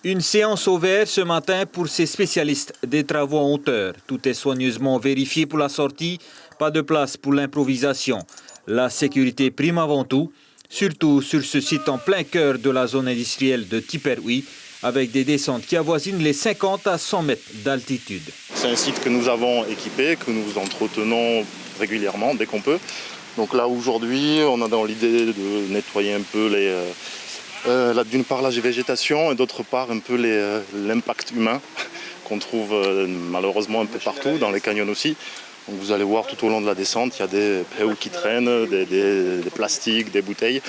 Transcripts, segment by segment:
Une séance ouverte ce matin pour ces spécialistes des travaux en hauteur. Tout est soigneusement vérifié pour la sortie. Pas de place pour l'improvisation. La sécurité prime avant tout, surtout sur ce site en plein cœur de la zone industrielle de Tiperoui, avec des descentes qui avoisinent les 50 à 100 mètres d'altitude. C'est un site que nous avons équipé, que nous entretenons régulièrement dès qu'on peut. Donc là aujourd'hui, on a dans l'idée de nettoyer un peu d'une part la végétation et d'autre part un peu l'impact humain qu'on trouve malheureusement un peu partout, dans les canyons aussi. Donc vous allez voir tout au long de la descente, il y a des PO qui traînent, des plastiques, des bouteilles.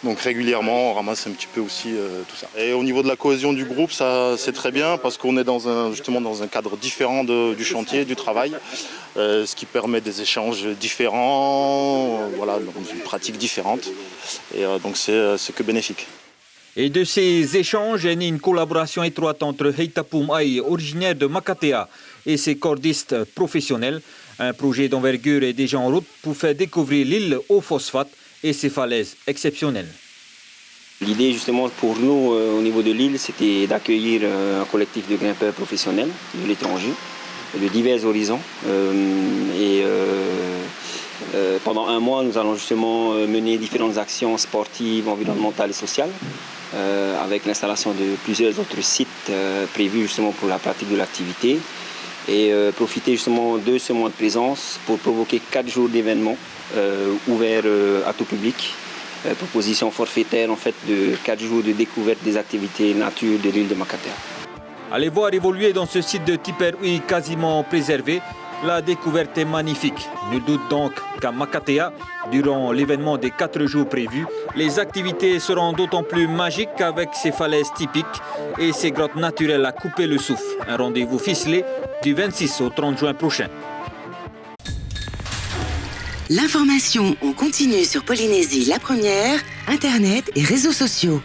Donc régulièrement, on ramasse un petit peu aussi tout ça. Et au niveau de la cohésion du groupe, ça c'est très bien parce qu'on est justement dans un cadre différent du chantier, du travail, ce qui permet des échanges différents, voilà, dans une pratique différente. Et donc c'est que bénéfique. Et de ces échanges est née une collaboration étroite entre Heitapoum Aïe, originaire de Makatea, et ses cordistes professionnels. Un projet d'envergure est déjà en route pour faire découvrir l'île au phosphate et ses falaises exceptionnelles. L'idée justement pour nous au niveau de l'île, c'était d'accueillir un collectif de grimpeurs professionnels de l'étranger, de divers horizons. Pendant un mois, nous allons justement mener différentes actions sportives, environnementales et sociales, avec l'installation de plusieurs autres sites prévus justement pour la pratique de l'activité. Et profiter justement de ce mois de présence pour provoquer 4 jours d'événements ouverts à tout public. Proposition forfaitaire en fait de 4 jours de découverte des activités nature de l'île de Makatea. Allez voir évoluer dans ce site de Tiperoui quasiment préservé. La découverte est magnifique. Nul doute donc qu'à Makatea, durant l'événement des 4 jours prévus, les activités seront d'autant plus magiques qu'avec ces falaises typiques et ces grottes naturelles à couper le souffle. Un rendez-vous ficelé du 26 au 30 juin prochain. L'information en continu sur Polynésie la première, Internet et réseaux sociaux.